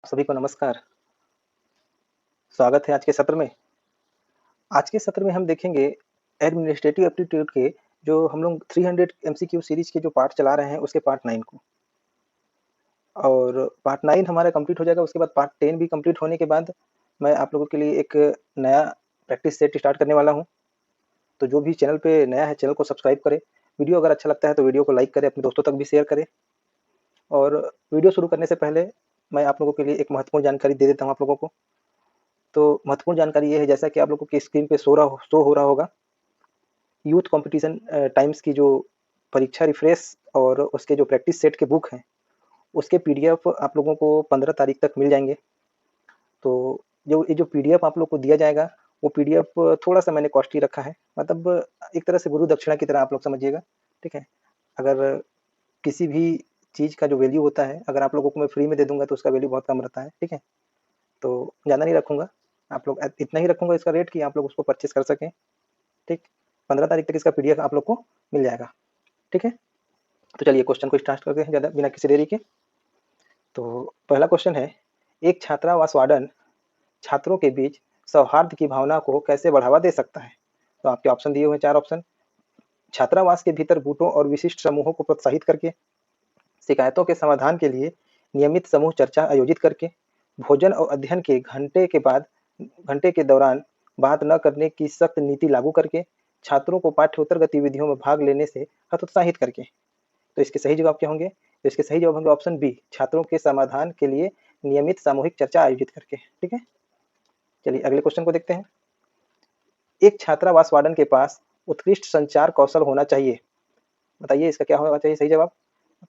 सभी को नमस्कार। स्वागत है आज के सत्र में। आज के सत्र में हम देखेंगे एडमिनिस्ट्रेटिव एप्टीट्यूड के जो हम लोग 300 एमसीक्यू सीरीज़ के जो पार्ट चला रहे हैं उसके पार्ट 9 को। और पार्ट 9 हमारा कंप्लीट हो जाएगा, उसके बाद पार्ट 10 भी कंप्लीट होने के बाद मैं आप लोगों के लिए एक नया प्रैक्टिस सेट स्टार्ट करने वाला हूँ। तो जो भी चैनल पे नया है चैनल को सब्सक्राइब करें। वीडियो अगर अच्छा लगता है तो वीडियो को लाइक करें, अपने दोस्तों तक भी शेयर करें। और वीडियो शुरू करने से पहले मैं आप लोगों के लिए एक महत्वपूर्ण जानकारी दे देता हूँ आप लोगों को। तो महत्वपूर्ण जानकारी ये है, जैसा कि आप लोगों की स्क्रीन पे शो हो रहा होगा, यूथ कंपटीशन टाइम्स की जो परीक्षा रिफ्रेश और उसके जो प्रैक्टिस सेट के बुक हैं, उसके पीडीएफ आप लोगों को 15 तारीख तक मिल जाएंगे। तो जो पीडीएफ आप लोग को दिया जाएगा, वो पीडीएफ थोड़ा-सा मैंने कॉस्टली रखा है, मतलब एक तरह से गुरु दक्षिणा की तरह आप लोग समझिएगा, ठीक है? अगर किसी भी चीज़ का जो वैल्यू होता है, अगर आप लोगों को मैं फ्री में दे दूँगा तो उसका वैल्यू बहुत कम रहता है, ठीक है? तो ज़्यादा नहीं रखूँगा, आप लोग इतना ही रखूँगा इसका रेट कि आप लोग उसको परचेज़ कर सकें, ठीक? 15 तारीख तक इसका पीडीएफ आप लोग को मिल जाएगा, ठीक है? तो चलिए क्वेश्चन को स्टार्ट करते हैं ज़्यादा बिना किसी देरी के। तो पहला क्वेश्चन है, एक छात्रावास वार्डन छात्रों के बीच सौहार्द की भावना को कैसे बढ़ावा दे सकता है? तो आपके ऑप्शन दिए हुए हैं 4 ऑप्शन। छात्रावास के भीतर गुटों और विशिष्ट समूहों को प्रोत्साहित करके, शिकायतों के समाधान के लिए नियमित समूह चर्चा आयोजित करके, भोजन और अध्ययन के घंटे के दौरान बात न करने की सख्त नीति लागू करके, छात्रों को पाठ्येतर गतिविधियों में भाग लेने से हतोत्साहित करके। तो इसके सही जवाब क्या होंगे? तो इसके सही जवाब होंगे ऑप्शन बी, छात्रों के समाधान के लिए नियमित सामूहिक चर्चा आयोजित करके, ठीक है? चलिए अगले क्वेश्चन को देखते हैं। एक छात्रावास वार्डन के पास उत्कृष्ट संचार कौशल होना चाहिए। बताइए इसका क्या होना चाहिए सही जवाब?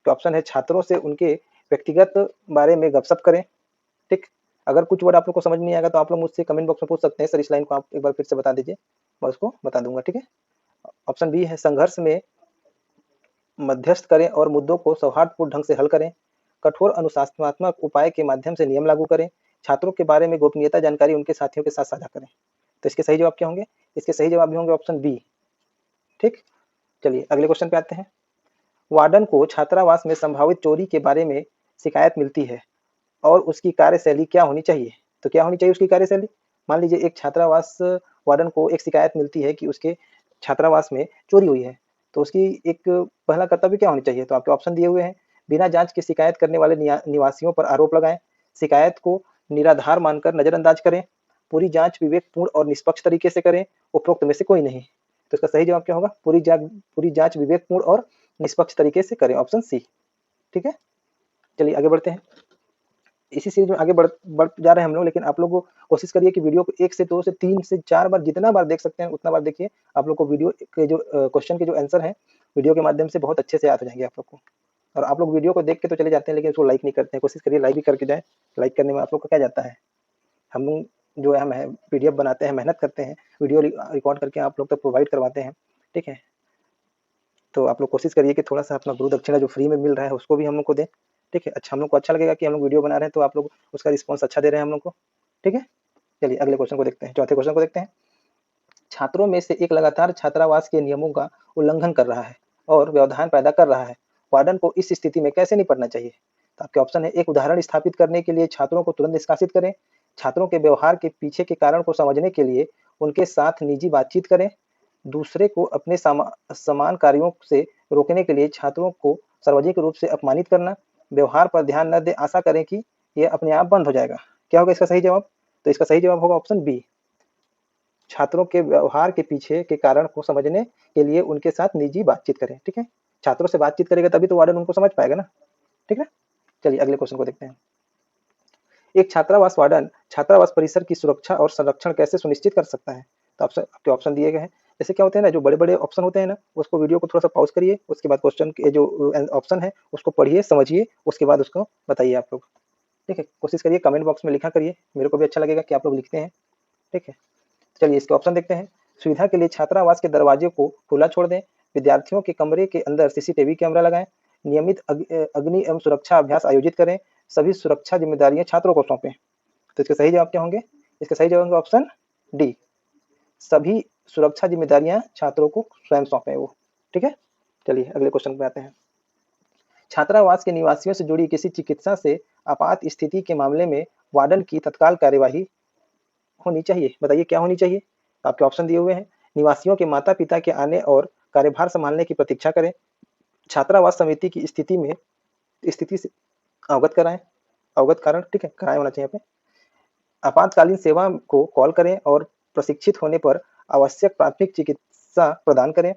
तो ऑप्शन है, छात्रों से उनके व्यक्तिगत बारे में गपशप करें, ठीक? अगर कुछ वर्ड आप लोग को समझ नहीं आएगा तो आप लोग मुझसे कमेंट बॉक्स में पूछ सकते हैं, सर इस लाइन को आप एक बार फिर से बता दीजिए, मैं उसको बता दूँगा, ठीक है? ऑप्शन बी है, संघर्ष में मध्यस्थ करें और मुद्दों को सौहार्दपूर्ण ढंग से हल करें, कठोर अनुशासनात्मक उपाय के माध्यम से नियम लागू करें, छात्रों के बारे में गोपनीयता जानकारी उनके साथियों के साथ साझा करें। तो इसके सही जवाब क्या होंगे? इसके सही जवाब भी होंगे ऑप्शन बी, ठीक? चलिए अगले क्वेश्चन पे आते हैं। वार्डन को छात्रावास में संभावित चोरी के बारे में शिकायत मिलती है और उसकी कार्यशैली क्या होनी चाहिए? तो क्या होनी चाहिए उसकी कार्यशैली? मान लीजिए एक छात्रावास वार्डन को एक शिकायत मिलती है कि उसके छात्रावास में चोरी हुई है, तो उसकी एक पहला कर्तव्य क्या होनी चाहिए? तो आपके ऑप्शन दिए हुए हैं, बिना जाँच के शिकायत करने वाले निवासियों पर आरोप लगाएँ, शिकायत को निराधार मानकर नज़रअंदाज करें, पूरी जाँच विवेकपूर्ण और निष्पक्ष तरीके से करें, उपरोक्त में से कोई नहीं। तो इसका सही जवाब क्या होगा? पूरी जाँच विवेकपूर्ण और निष्पक्ष तरीके से करें, ऑप्शन सी, ठीक है? चलिए आगे बढ़ते हैं। इसी सीरीज में आगे बढ़ बढ़ जा रहे हैं हम लोग, लेकिन आप लोग कोशिश करिए कि वीडियो को 1 से 2 से 3 से 4 बार, जितना बार देख सकते हैं उतना बार देखिए। आप लोग को वीडियो के जो क्वेश्चन के जो आंसर हैं, वीडियो के माध्यम से बहुत अच्छे से याद हो जाएँगे आप लोग को। और आप लोग वीडियो को देख के तो चले जाते हैं, लेकिन उसको लाइक नहीं करते हैं। कोशिश करिए लाइक भी करके जाएँ। लाइक करने में आप लोग को क्या जाता है? हम लोग जो है हम है पीडीएफ बनाते हैं, मेहनत करते हैं, वीडियो रिकॉर्ड करके आप लोग तक प्रोवाइड करवाते हैं, ठीक है? तो आप लोग कोशिश करिए कि थोड़ा-सा अपना गुरु दक्षिणा जो फ्री में मिल रहा है उसको भी हम लोग को दें, ठीक है? अच्छा, हम लोग को अच्छा लगेगा कि हम लोग वीडियो बना रहे हैं तो आप लोग उसका रिस्पॉन्स अच्छा दे रहे हैं हम लोग को, ठीक है? चलिए अगले क्वेश्चन को देखते हैं, चौथे क्वेश्चन को देखते हैं। छात्रों में से एक लगातार छात्रावास के नियमों का उल्लंघन कर रहा है और व्यवधान पैदा कर रहा है। वार्डन को इस स्थिति में कैसे निपटना चाहिए? तो आपके ऑप्शन है, एक उदाहरण स्थापित करने के लिए छात्रों को तुरंत निष्कासित करें, छात्रों के व्यवहार के पीछे के कारण को समझने के लिए उनके साथ निजी बातचीत करें, दूसरे को अपने समान कार्यों से रोकने के लिए छात्रों को सार्वजनिक रूप से अपमानित करना, व्यवहार पर ध्यान न दें, आशा करें कि यह अपने आप बंद हो जाएगा। क्या होगा इसका सही जवाब? तो इसका सही जवाब होगा ऑप्शन बी, छात्रों के व्यवहार के पीछे के कारण को समझने के लिए उनके साथ निजी बातचीत करें, ठीक है? छात्रों से बातचीत करेगा तभी तो वार्डन उनको समझ पाएगा ना, ठीक है? चलिए अगले क्वेश्चन को देखते हैं। एक छात्रावास वार्डन छात्रावास परिसर की सुरक्षा और संरक्षण कैसे सुनिश्चित कर सकता है? तो आपके ऑप्शन दिए गए हैं। जैसे क्या होते हैं ना, जो बड़े-बड़े ऑप्शन होते हैं ना, उसको वीडियो को थोड़ा-सा पॉज़ करिए, उसके बाद क्वेश्चन के जो ऑप्शन है उसको पढ़िए, समझिए, उसके बाद उसको बताइए आप लोग, ठीक है? कोशिश करिए कमेंट बॉक्स में लिखा करिए, मेरे को भी अच्छा लगेगा कि आप लोग लिखते हैं, ठीक है? चलिए इसके ऑप्शन देखते हैं। सुविधा के लिए छात्रावास के दरवाजे को खुला छोड़ दें, विद्यार्थियों के कमरे के अंदर सीसीटीवी कैमरा लगाएँ, नियमित अग्नि एवं सुरक्षा अभ्यास आयोजित करें, सभी सुरक्षा जिम्मेदारियाँ छात्रों को सौंपें। तो इसके सही जवाब क्या होंगे? इसके सही जवाब होंगे ऑप्शन डी, सभी सुरक्षा जिम्मेदारियां छात्रों को स्वयं सौंपे वो, ठीक है? चलिए अगले क्वेश्चन पे आते हैं। छात्रावास के निवासियों से जुड़ी किसी चिकित्सा से आपात स्थिति के मामले में वार्डन की तत्काल कार्यवाही होनी चाहिए। बताइए क्या होनी चाहिए? आपके ऑप्शन दिए हुए हैं। निवासियों के माता-पिता के आने और कार्यभार संभालने की प्रतीक्षा करें। छात्रावास समिति की स्थिति से अवगत कराएँ, अवगत कारण, ठीक है, कराएँ होना चाहिए यहाँ पे। आपातकालीन सेवा को कॉल करें और प्रशिक्षित होने पर आवश्यक प्राथमिक चिकित्सा प्रदान करें।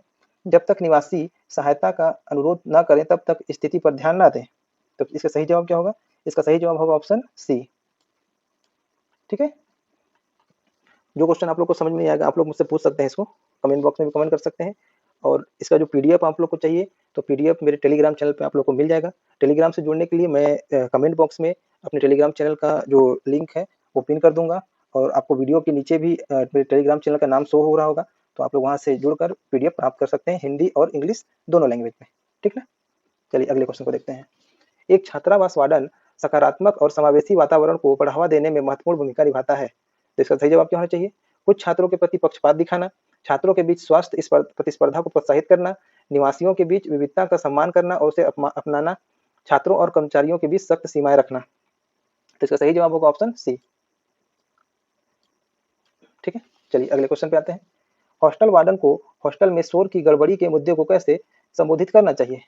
जब तक निवासी सहायता का अनुरोध न करें तब तक स्थिति पर ध्यान न दें। तो इसका सही जवाब क्या होगा? इसका सही जवाब होगा ऑप्शन सी। ठीक है? जो क्वेश्चन आप लोग को समझ में नहीं आएगा आप लोग मुझसे पूछ सकते हैं, इसको कमेंट बॉक्स में भी कमेंट कर सकते हैं। और इसका जो पीडीएफ आप लोग को चाहिए तो पीडीएफ मेरे टेलीग्राम चैनल पे आप लोग को मिल जाएगा। टेलीग्राम से जुड़ने के लिए मैं कमेंट बॉक्स में अपने टेलीग्राम चैनल का जो लिंक है वो पिन कर दूंगा और आपको वीडियो के नीचे भी मेरे टेलीग्राम चैनल का नाम शो हो रहा होगा, तो आप लोग वहाँ से जुड़कर पीडीएफ प्राप्त कर सकते हैं हिंदी और इंग्लिश दोनों लैंग्वेज में। ठीक है, चलिए अगले क्वेश्चन को देखते हैं। एक छात्रावास वार्डन सकारात्मक और समावेशी वातावरण को बढ़ावा देने में महत्वपूर्ण भूमिका निभाता है। तो इसका सही जवाब क्या होना चाहिए? कुछ छात्रों के प्रति पक्षपात दिखाना, छात्रों के बीच स्वास्थ्य प्रतिस्पर्धा को प्रोत्साहित करना, निवासियों के बीच विविधता का सम्मान करना और उसे अपनाना, छात्रों और कर्मचारियों के बीच सख्त सीमाएं रखना। तो इसका सही जवाब होगा ऑप्शन सी। ठीक है, चलिए अगले क्वेश्चन पे आते हैं। हॉस्टल वार्डन को हॉस्टल में शोर की गड़बड़ी के मुद्दे को कैसे संबोधित करना चाहिए?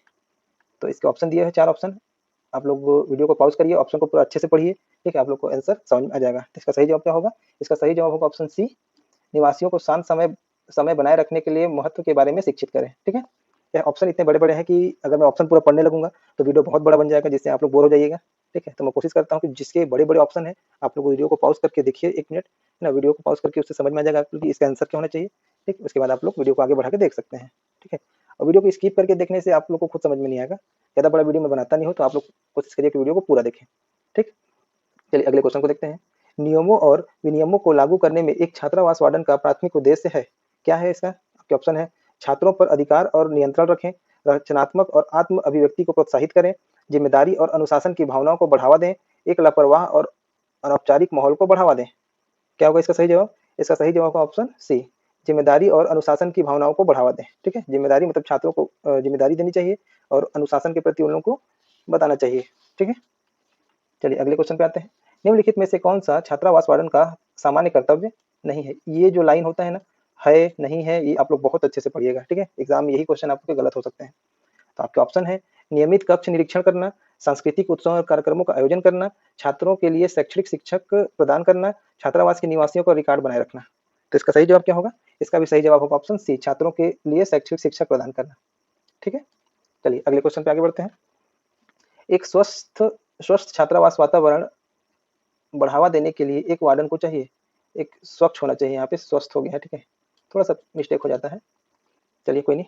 तो इसके ऑप्शन दिए हैं, 4 ऑप्शन। आप लोग वीडियो को पॉज करिए, ऑप्शन को पूरा अच्छे से पढ़िए, ठीक है, आप लोग को आंसर समझ में आ जाएगा। तो इसका सही जवाब क्या होगा? इसका सही जवाब होगा ऑप्शन सी। निवासियों को शांत समय बनाए रखने के लिए महत्व के बारे में शिक्षित करें। ठीक है, यह ऑप्शन इतने बड़े-बड़े हैं कि अगर मैं ऑप्शन पूरा पढ़ने लगूंगा तो वीडियो बहुत बड़ा बन जाएगा, जिससे आप लोग बोर हो जाइएगा। ठीक है, तो मैं कोशिश करता हूँ कि जिसके बड़े-बड़े ऑप्शन है आप लोग वीडियो को पॉज करके देखिए 1 मिनट, है ना, वीडियो को पॉज करके उससे समझ में आ जाएगा आपको कि इसका आंसर क्या होना चाहिए। ठीक, उसके बाद आप लोग वीडियो को आगे बढ़ा के देख सकते हैं। ठीक है, और वीडियो को स्किप करके देखने से आप लोग को खुद समझ में नहीं आएगा। ज़्यादा बड़ा वीडियो मैं बनाता नहीं हूँ, तो आप लोग कोशिश करिए कि वीडियो को पूरा देखें। ठीक, चलिए अगले क्वेश्चन को देखते हैं। नियमों और विनियमों को लागू करने में एक छात्रावास वार्डन का प्राथमिक उद्देश्य है। क्या है इसका? आपके ऑप्शन है। छात्रों पर अधिकार और नियंत्रण रखें, रचनात्मक और आत्म अभिव्यक्ति को प्रोत्साहित करें, जिम्मेदारी और अनुशासन की भावनाओं को बढ़ावा दें, एक लापरवाह और अनौपचारिक माहौल को बढ़ावा दें। क्या होगा इसका सही जवाब? इसका सही जवाब होगा ऑप्शन सी, जिम्मेदारी और अनुशासन की भावनाओं को बढ़ावा दें। ठीक है, जिम्मेदारी मतलब छात्रों को जिम्मेदारी देनी चाहिए और अनुशासन के प्रति उन लोगों को बताना चाहिए। ठीक है, चलिए अगले क्वेश्चन पे आते हैं। निम्नलिखित में से कौन सा छात्रावास वार्डन का सामान्य कर्तव्य नहीं है? ये जो लाइन होता है ना, है नहीं है, ये आप लोग बहुत अच्छे से पढ़िएगा। ठीक है, एग्जाम में यही क्वेश्चन आपके गलत हो सकते हैं। तो आपके ऑप्शन है नियमित कक्ष निरीक्षण करना, सांस्कृतिक उत्सव और कार्यक्रमों का आयोजन करना, छात्रों के लिए शैक्षणिक शिक्षक प्रदान करना, छात्रावास के निवासियों का रिकॉर्ड बनाए रखना। तो इसका सही जवाब क्या होगा? इसका भी सही जवाब होगा ऑप्शन सी, छात्रों के लिए शैक्षणिक शिक्षक प्रदान करना। ठीक है, चलिए अगले क्वेश्चन पे आगे बढ़ते हैं। एक स्वस्थ छात्रावास वातावरण बढ़ावा देने के लिए एक वार्डन को चाहिए, एक स्वच्छ होना चाहिए, यहाँ पे स्वस्थ हो गया है। ठीक है, थोड़ा सा मिस्टेक हो जाता है, चलिए कोई नहीं।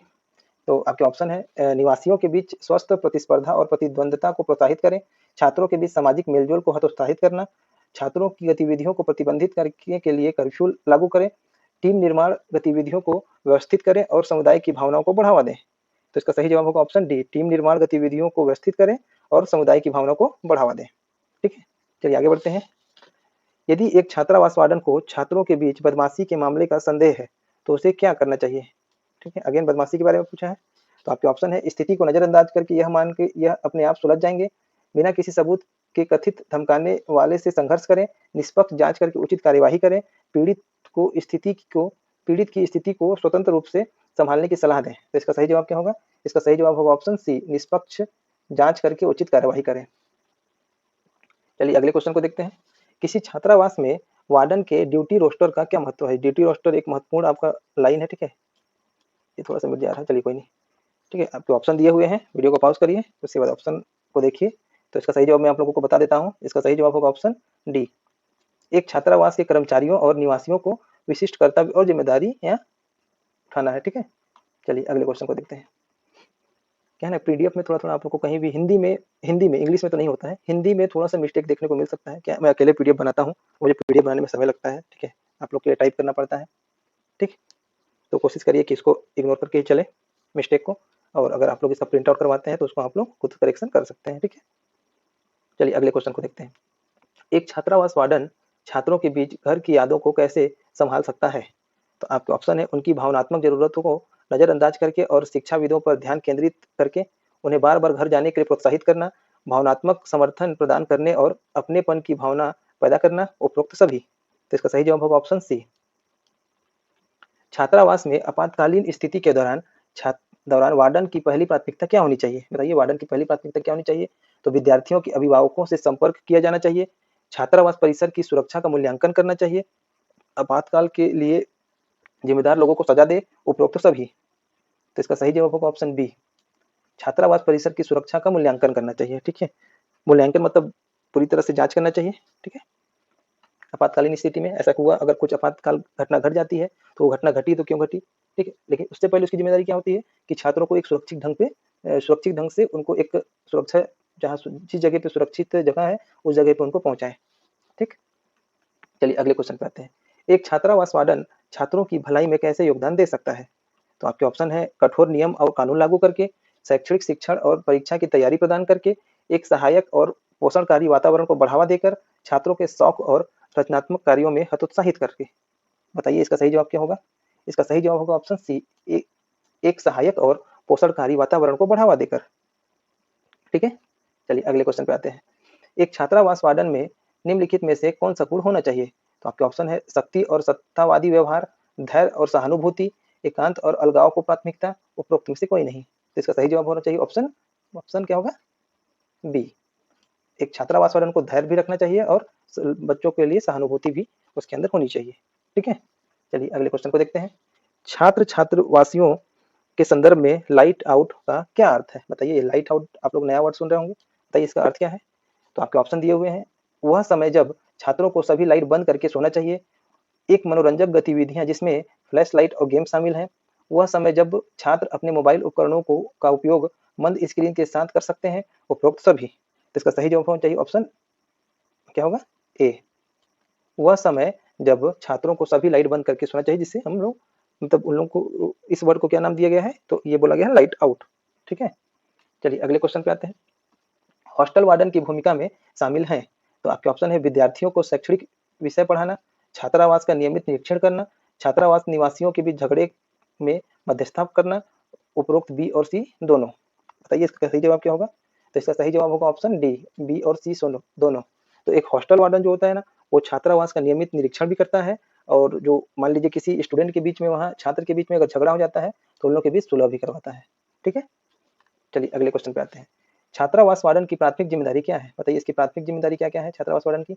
तो आपके ऑप्शन है निवासियों के बीच स्वस्थ प्रतिस्पर्धा और प्रतिद्वंदता को प्रोत्साहित करें, छात्रों के बीच सामाजिक मेलजोल को हतोत्साहित करना, छात्रों की गतिविधियों को प्रतिबंधित करने के लिए कर्फ्यू लागू करें, टीम निर्माण गतिविधियों को व्यवस्थित करें और समुदाय की भावनाओं को बढ़ावा दें। तो इसका सही जवाब होगा ऑप्शन डी, टीम निर्माण गतिविधियों को व्यवस्थित करें और समुदाय की भावनाओं को बढ़ावा दें। ठीक है, चलिए आगे बढ़ते हैं। यदि एक छात्रावास वार्डन को छात्रों के बीच बदमाशी के मामले का संदेह है तो उसे क्या करना चाहिए? ठीक है, अगेन बदमाशी के बारे में पूछा है। तो आपके ऑप्शन है स्थिति को नजरअंदाज करके यह मान के यह अपने आप सुलझ जाएंगे, बिना किसी सबूत के कथित धमकाने वाले से संघर्ष करें, निष्पक्ष जांच करके उचित कार्यवाही करें, पीड़ित की स्थिति को स्वतंत्र रूप से संभालने की सलाह दें। तो इसका सही जवाब क्या होगा? इसका सही जवाब होगा ऑप्शन सी, निष्पक्ष जांच करके उचित कार्यवाही करें। चलिए अगले क्वेश्चन को देखते हैं। किसी छात्रावास में वार्डन के ड्यूटी रोस्टर का क्या महत्व है? ड्यूटी रोस्टर एक महत्वपूर्ण आपका लाइन है। ठीक है, ये थोड़ा सा मिट जा रहा है, चलिए कोई नहीं। ठीक है, आपके ऑप्शन दिए हुए हैं, वीडियो को पॉज करिए, उसके बाद ऑप्शन को देखिए। तो इसका सही जवाब मैं आप लोगों को बता देता हूँ, इसका सही जवाब होगा ऑप्शन डी, एक छात्रावास के कर्मचारियों और निवासियों को विशिष्ट कर्तव्य और जिम्मेदारी यहाँ उठाना है। ठीक है, चलिए अगले क्वेश्चन को देखते हैं। क्या है ना, पीडीएफ में थोड़ा-थोड़ा आप लोग को कहीं भी हिंदी में इंग्लिश में तो नहीं होता है, हिंदी में थोड़ा-सा मिस्टेक देखने को मिल सकता है। क्या मैं अकेले पीडीएफ बनाता हूँ, मुझे पीडीएफ बनाने में समय लगता है। ठीक है, आप लोग के लिए टाइप करना पड़ता है। ठीक, तो कोशिश करिए कि इसको इग्नोर करके ही चले मिस्टेक को, और अगर आप लोग इसका प्रिंट आउट करवाते हैं तो उसको आप लोग खुद करेक्शन कर सकते हैं। ठीक है, चलिए अगले क्वेश्चन को देखते हैं। एक छात्रावास वार्डन छात्रों के बीच घर की यादों को कैसे संभाल सकता है? तो आपके ऑप्शन है उनकी भावनात्मक जरूरतों को नजरअंदाज करके और शिक्षाविदों पर ध्यान केंद्रित करके, उन्हें बार बार घर जाने के लिए प्रोत्साहित करना, भावनात्मक समर्थन प्रदान करने और अपनेपन की भावना पैदा करना, उपरोक्त सभी। तो इसका सही जवाब होगा ऑप्शन सी। छात्रावास में आपातकालीन स्थिति के दौरान वार्डन की पहली प्राथमिकता क्या होनी चाहिए? बताइए, वार्डन की पहली प्राथमिकता क्या होनी चाहिए? तो विद्यार्थियों के अभिभावकों से संपर्क किया जाना चाहिए, छात्रावास परिसर की सुरक्षा का मूल्यांकन करना चाहिए, आपातकाल के लिए जिम्मेदार लोगों को सजा दे, उपरोक्त सभी। तो इसका सही जवाब होगा ऑप्शन बी, छात्रावास परिसर की सुरक्षा का मूल्यांकन करना चाहिए। ठीक है, मूल्यांकन मतलब पूरी तरह से जांच करना चाहिए। ठीक है, आपातकालीन स्थिति में ऐसा हुआ, अगर कुछ आपातकाल घटना घट जाती है तो वो घटना घटी तो क्यों घटी, ठीक है, लेकिन उससे पहले उसकी जिम्मेदारी क्या होती है कि छात्रों को एक सुरक्षित ढंग से उनको एक सुरक्षा, जहाँ जिस जगह पे सुरक्षित जगह है उस जगह पे उनको पहुंचाएं। ठीक, चलिए अगले क्वेश्चन पे आते हैं। एक छात्रावास वार्डन छात्रों की भलाई में कैसे योगदान दे सकता है? तो आपके ऑप्शन है कठोर नियम और कानून लागू करके, शैक्षणिक शिक्षण और परीक्षा की तैयारी प्रदान करके, एक सहायक और पोषणकारी वातावरण को बढ़ावा देकर, छात्रों के शौक और रचनात्मक कार्यों में हतोत्साहित करके। बताइए इसका सही जवाब क्या होगा? इसका सही जवाब होगा ऑप्शन सी, एक सहायक और पोषणकारी वातावरण को बढ़ावा देकर। ठीक है, चलिए अगले क्वेश्चन पे आते हैं। एक छात्रावास वार्डन में निम्नलिखित में से कौन सा गुण होना चाहिए? तो आपके ऑप्शन है शक्ति और सत्तावादी व्यवहार, धैर्य और सहानुभूति, एकांत और अलगाव को प्राथमिकता, उपरोक्त में से कोई नहीं। तो इसका सही जवाब होना चाहिए ऑप्शन ऑप्शन क्या होगा? बी, एक छात्रावास वार्डन को धैर्य भी रखना चाहिए और बच्चों के लिए सहानुभूति भी उसके अंदर होनी चाहिए। ठीक है, चलिए अगले क्वेश्चन को देखते हैं। छात्र छात्रवासियों के संदर्भ में लाइट आउट का क्या अर्थ है? बताइए, लाइट आउट आप लोग नया वर्ड सुन रहे होंगे, बताइए इसका अर्थ क्या है? तो आपके ऑप्शन दिए हुए हैं। वह समय जब छात्रों को सभी लाइट बंद करके सोना चाहिए, एक मनोरंजक गतिविधियां जिसमें फ्लैश लाइट और गेम शामिल हैं, वह समय जब छात्र अपने मोबाइल उपकरणों को का उपयोग मंद स्क्रीन के साथ कर सकते हैं, उपरोक्त सभी। तो इसका सही जवाब होना चाहिए ऑप्शन क्या होगा? ए, वह समय जब छात्रों को सभी लाइट बंद करके सोना चाहिए, जिससे हम लोग मतलब उन लोगों को, इस वर्ड को क्या नाम दिया गया है? तो ये बोला गया है लाइट आउट। ठीक है, चलिए अगले क्वेश्चन पे आते हैं। हॉस्टल वार्डन की भूमिका में शामिल हैं, तो आपके ऑप्शन है विद्यार्थियों को शैक्षणिक विषय पढ़ाना, छात्रावास का नियमित निरीक्षण करना, छात्रावास निवासियों के बीच झगड़े में मध्यस्थता करना, उपरोक्त बी और सी दोनों। बताइए इसका सही जवाब क्या होगा? तो इसका सही जवाब होगा ऑप्शन डी, बी और सी दोनों। तो एक हॉस्टल वार्डन जो होता है ना, वो छात्रावास का नियमित निरीक्षण भी करता है, और जो मान लीजिए किसी स्टूडेंट के बीच में, वहाँ छात्र के बीच में अगर झगड़ा हो जाता है तो उन लोगों के बीच सुलह भी करवाता है। ठीक है, चलिए अगले क्वेश्चन पे आते हैं। छात्रावास वार्डन की प्राथमिक जिम्मेदारी क्या है? बताइए इसकी प्राथमिक जिम्मेदारी क्या क्या है छात्रावास वार्डन की?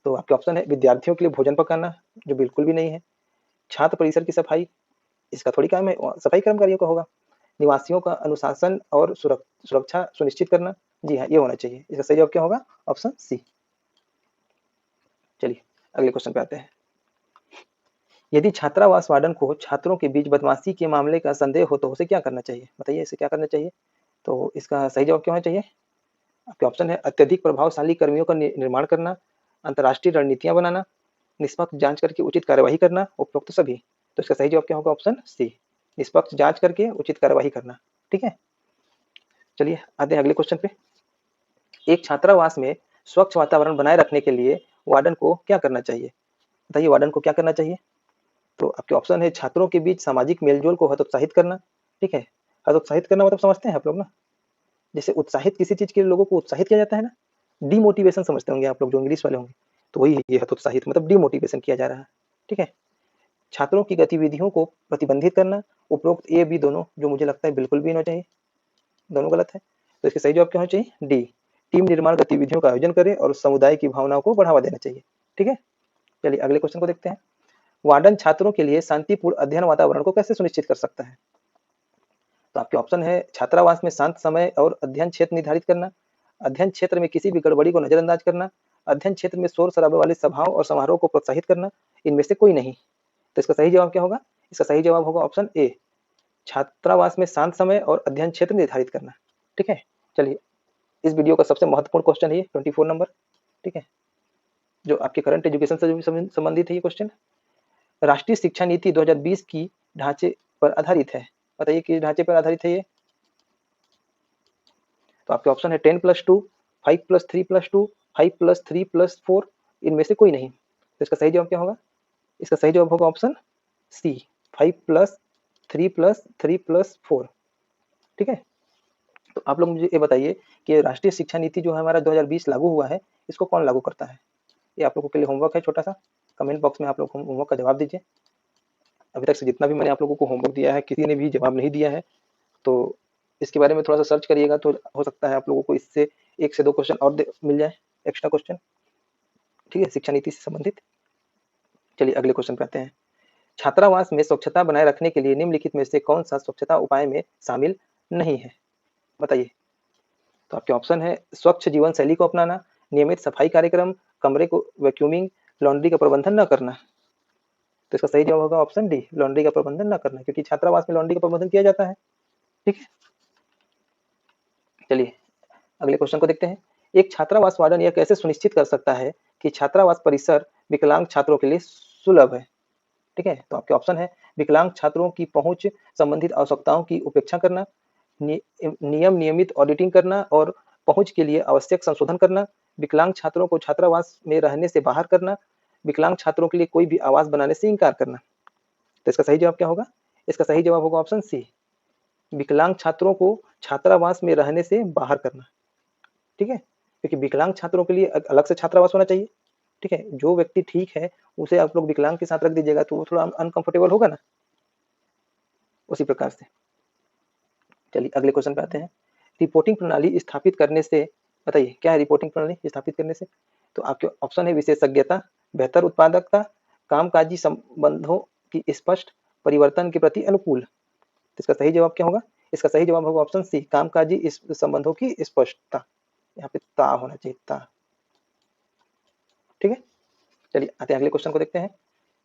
तो आपके ऑप्शन है विद्यार्थियों के लिए भोजन पकाना, जो बिल्कुल भी नहीं है, छात्र परिसर की सफाई, इसका थोड़ी काम है, सफाई कर्मचारियों का होगा, निवासियों का अनुशासन और सुरक्षा सुनिश्चित करना, जी हाँ ये होना चाहिए। इसका सही जवाब क्या होगा? Option C. चलिए अगले क्वेश्चन पे आते हैं। यदि छात्रावास वार्डन को छात्रों के बीच बदमाशी के मामले का संदेह हो तो उसे क्या करना चाहिए? बताइए इसे क्या करना चाहिए? तो इसका सही जवाब क्या होना चाहिए? आपके ऑप्शन है अत्यधिक प्रभावशाली कर्मियों का निर्माण करना, अंतर्राष्ट्रीय रणनीतियां बनाना, निष्पक्ष जांच करके उचित कार्यवाही करना, उपरोक्त सभी। तो इसका सही जवाब क्या होगा? ऑप्शन सी, निष्पक्ष जांच करके उचित कार्यवाही करना। ठीक है, चलिए आते हैं अगले क्वेश्चन पे। एक छात्रावास में स्वच्छ वातावरण बनाए रखने के लिए वार्डन को क्या करना चाहिए? बताइए वार्डन को क्या करना चाहिए? तो आपके ऑप्शन है छात्रों के बीच सामाजिक मेलजोल को हतोत्साहित करना। ठीक है, हतोत्साहित करना मतलब समझते हैं आप लोग ना, जैसे उत्साहित किसी चीज के लोगों को उत्साहित किया जाता है ना, डिमोटिवेशन समझते होंगे आप लोग जो इंग्लिश वाले होंगे, तो वही ये हतोत्साहित मतलब डिमोटिवेशन किया जा रहा है। ठीक है, छात्रों की गतिविधियों को प्रतिबंधित करना, उपरोक्त ए बी दोनों, जो मुझे लगता है बिल्कुल भी नहीं चाहिए, दोनों गलत है। तो इसका सही जवाब क्या होना चाहिए? डी, टीम निर्माण गतिविधियों का आयोजन करे और समुदाय की भावनाओं को बढ़ावा देना चाहिए। ठीक है, चलिए अगले क्वेश्चन को देखते हैं। वार्डन छात्रों के लिए शांतिपूर्ण अध्ययन वातावरण को कैसे सुनिश्चित कर सकता है? तो आपके ऑप्शन है छात्रावास में शांत समय और अध्ययन क्षेत्र निर्धारित करना, अध्ययन क्षेत्र में किसी भी गड़बड़ी को नजरअंदाज करना, अध्ययन क्षेत्र में शोर शराबे वाले सभाओं और समारोह को प्रोत्साहित करना, इनमें से कोई नहीं। तो इसका सही जवाब क्या होगा? इसका सही जवाब होगा ऑप्शन ए, छात्रावास में शांत समय और अध्ययन क्षेत्र निर्धारित करना। ठीक है, चलिए इस वीडियो का सबसे महत्वपूर्ण क्वेश्चन है 24 नंबर। ठीक है, जो आपके करंट एजुकेशन से भी संबंधित है ये क्वेश्चन। राष्ट्रीय शिक्षा नीति 2020 की ढांचे पर आधारित है, बताइए किस ढांचे पर आधारित है ये? तो आपके ऑप्शन है 10+2, 5+3+2, 5+3+4, इनमें से कोई नहीं। तो इसका सही जवाब क्या होगा? इसका सही जवाब होगा ऑप्शन सी, 5+3+3+4। ठीक है, तो आप लोग मुझे ये बताइए कि राष्ट्रीय शिक्षा नीति जो है हमारा 2020 लागू हुआ है, इसको कौन लागू करता है? ये आप लोगों के लिए होमवर्क है छोटा-सा, कमेंट बॉक्स में आप लोग होमवर्क का जवाब दीजिए। अभी तक से जितना भी मैंने आप लोगों को होमवर्क दिया है, किसी ने भी जवाब नहीं दिया है, तो इसके बारे में थोड़ा-सा सर्च करिएगा, तो हो सकता है आप लोगों को इससे 1 से 2 क्वेश्चन और दे मिल जाए, एक्स्ट्रा क्वेश्चन, ठीक है? शिक्षा नीति से संबंधित। चलिए अगले क्वेश्चन पे आते हैं। छात्रावास में स्वच्छता बनाए रखने के लिए निम्नलिखित में से कौन-सा स्वच्छता उपाय में शामिल नहीं है? बताइए। तो आपके ऑप्शन है स्वच्छ जीवन शैली को अपनाना, नियमित सफाई कार्यक्रम, कमरे को वैक्यूमिंग, लॉन्ड्री का प्रबंधन न करना। तो इसका सही जवाब होगा ऑप्शन डी, लॉन्ड्री का प्रबंधन न करना, क्योंकि छात्रावास में लॉन्ड्री का प्रबंधन किया जाता है। ठीक है, चलिए अगले क्वेश्चन को देखते हैं। एक छात्रावास वार्डन यह कैसे सुनिश्चित कर सकता है कि छात्रावास परिसर विकलांग छात्रों के लिए सुलभ है? ठीक है, तो आपके ऑप्शन है विकलांग छात्रों की पहुंच संबंधित आवश्यकताओं की उपेक्षा करना, नियमित ऑडिटिंग करना और पहुंच के लिए आवश्यक संशोधन करना, विकलांग छात्रों को छात्रावास में रहने से बाहर करना, विकलांग छात्रों के लिए कोई भी आवास बनाने से इंकार करना। तो इसका सही जवाब क्या होगा? इसका सही जवाब होगा ऑप्शन सी, विकलांग छात्रों को छात्रावास में रहने से बाहर करना। ठीक है, क्योंकि विकलांग छात्रों के लिए अलग से छात्रावास होना चाहिए। ठीक है, जो व्यक्ति ठीक है उसे आप लोग विकलांग के साथ रख दीजिएगा तो वो थोड़ा अनकंफर्टेबल होगा ना, उसी प्रकार से। चलिए अगले क्वेश्चन पे आते हैं। रिपोर्टिंग प्रणाली स्थापित करने से, बताइए क्या है रिपोर्टिंग प्रणाली स्थापित करने से? तो आपके ऑप्शन है विशेषज्ञता, बेहतर उत्पादकता, कामकाजी संबंधों की स्पष्ट, परिवर्तन के प्रति अनुकूल। तो इसका सही जवाब क्या होगा? इसका सही जवाब होगा ऑप्शन सी, कामकाजी इस संबंधों की स्पष्टता। यहाँ पे ता होना चाहिए, ता। ठीक है, चलिए आते हैं अगले क्वेश्चन को देखते हैं।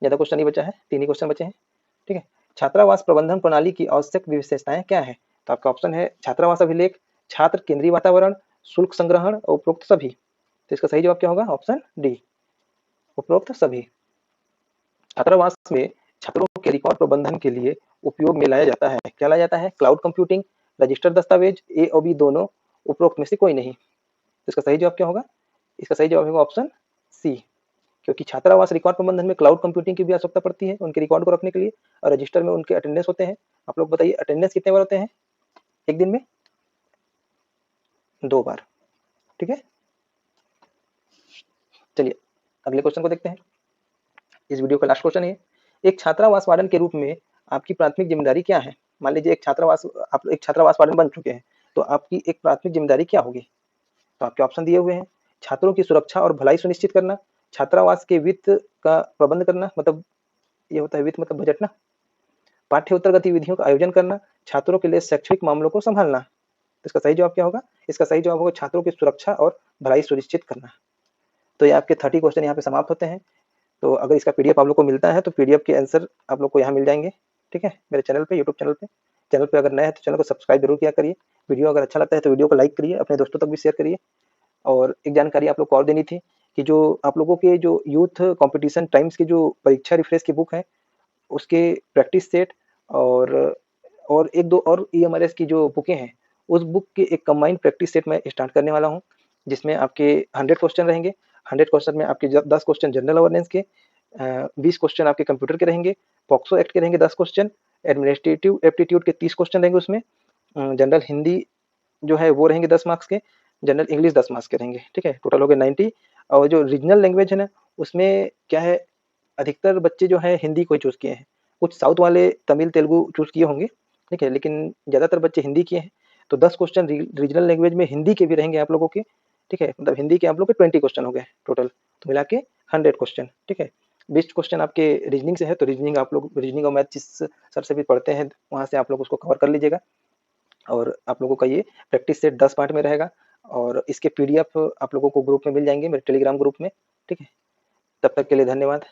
ज्यादा क्वेश्चन नहीं बचा है, 3 ही क्वेश्चन बचे हैं। ठीक है, छात्रावास प्रबंधन प्रणाली की आवश्यक विशेषताएं क्या है? तो आपका ऑप्शन है छात्रावास अभिलेख, छात्र केंद्रीय वातावरण, शुल्क संग्रहण और उपरोक्त सभी। तो इसका सही जवाब क्या होगा? ऑप्शन डी, उपरोक्त सभी। छात्रावास में छात्रों के रिकॉर्ड प्रबंधन के लिए उपयोग में लाया जाता है, क्या लाया जाता है? क्लाउड कंप्यूटिंग, रजिस्टर दस्तावेज, ए और बी दोनों, उपरोक्त में से कोई नहीं। तो इसका सही जवाब क्या होगा? इसका सही जवाब होगा ऑप्शन सी, क्योंकि छात्रावास रिकॉर्ड प्रबंधन में क्लाउड कंप्यूटिंग की भी आवश्यकता पड़ती है उनके रिकॉर्ड को रखने के लिए, और रजिस्टर में उनके अटेंडेंस होते हैं। आप लोग बताइए अटेंडेंस कितने बार होते हैं एक दिन में? 2 बार। ठीक है, चलिए अगले क्वेश्चन को देखते हैं। इस वीडियो का लास्ट क्वेश्चन है, एक छात्रावास वार्डन के रूप में आपकी प्राथमिक जिम्मेदारी क्या है? मान लीजिए आप एक छात्रावास वार्डन बन चुके हैं, तो आपकी एक प्राथमिक जिम्मेदारी क्या होगी? तो आपके ऑप्शन दिए हुए हैं। छात्रों की सुरक्षा और भलाई सुनिश्चित करना, छात्रावास के वित्त का प्रबंध करना, मतलब ये होता है वित्त मतलब बजट ना, पाठ्येतर गतिविधियों का आयोजन करना, छात्रों के लिए शैक्षणिक मामलों को संभालना। तो इसका सही जवाब क्या होगा? इसका सही जवाब होगा छात्रों की सुरक्षा और भलाई सुनिश्चित करना। तो ये आपके 30 क्वेश्चन यहाँ पे समाप्त होते हैं। तो अगर इसका पीडीएफ आप लोग को मिलता है तो पीडीएफ के आंसर आप लोग को यहाँ मिल जाएंगे। ठीक है, मेरे चैनल पे, यूट्यूब चैनल पे। चैनल पे अगर नए हैं तो चैनल को सब्सक्राइब जरूर किया करिए। वीडियो अगर अच्छा लगता है तो वीडियो को लाइक करिए, अपने दोस्तों तक भी शेयर करिए। और एक जानकारी आप लोग को और देनी थी कि जो आप लोगों के जो यूथ कंपटीशन टाइम्स की जो परीक्षा रिफ्रेश की बुक है, उसके प्रैक्टिस सेट और एक दो और ईएमआरएस की जो बुकें हैं, उस बुक के एक कंबाइंड प्रैक्टिस सेट मैं स्टार्ट करने वाला हूँ, जिसमें आपके 100 क्वेश्चन रहेंगे। 100 क्वेश्चन में आपके 10 क्वेश्चन जनरल अवेयरनेस के, 20 क्वेश्चन आपके कंप्यूटर के रहेंगे, पॉक्सो एक्ट के रहेंगे 10 क्वेश्चन, एडमिनिस्ट्रेटिव एप्टीट्यूड के 30 क्वेश्चन रहेंगे उसमें, जनरल हिंदी जो है वो रहेंगे 10 मार्क्स के, जनरल इंग्लिश 10 मार्क्स के रहेंगे। ठीक है, टोटल हो गए 90। और जो रीजनल लैंग्वेज है ना, उसमें क्या है, अधिकतर बच्चे जो है हिंदी को ही चूज किए हैं, कुछ साउथ वाले तमिल तेलुगु चूज किए होंगे। ठीक है, लेकिन ज़्यादातर बच्चे हिंदी किए हैं। तो 10 क्वेश्चन रीजनल लैंग्वेज में हिंदी के भी रहेंगे आप लोगों के। ठीक है, मतलब हिंदी के आप लोग के 20 क्वेश्चन हो गए टोटल, तो मिला के 100 क्वेश्चन। ठीक है, 20 क्वेश्चन आपके रीजनिंग से है, तो रीजनिंग आप लोग, रीजनिंग और मैथ जिस सर से भी पढ़ते हैं वहाँ से आप लोग उसको कवर कर लीजिएगा। और आप लोगों का ये प्रैक्टिस सेट 10 पार्ट में रहेगा, और इसके पीडीएफ आप लोगों को ग्रुप में मिल जाएंगे, मेरे टेलीग्राम ग्रुप में। ठीक है, तब तक के लिए धन्यवाद।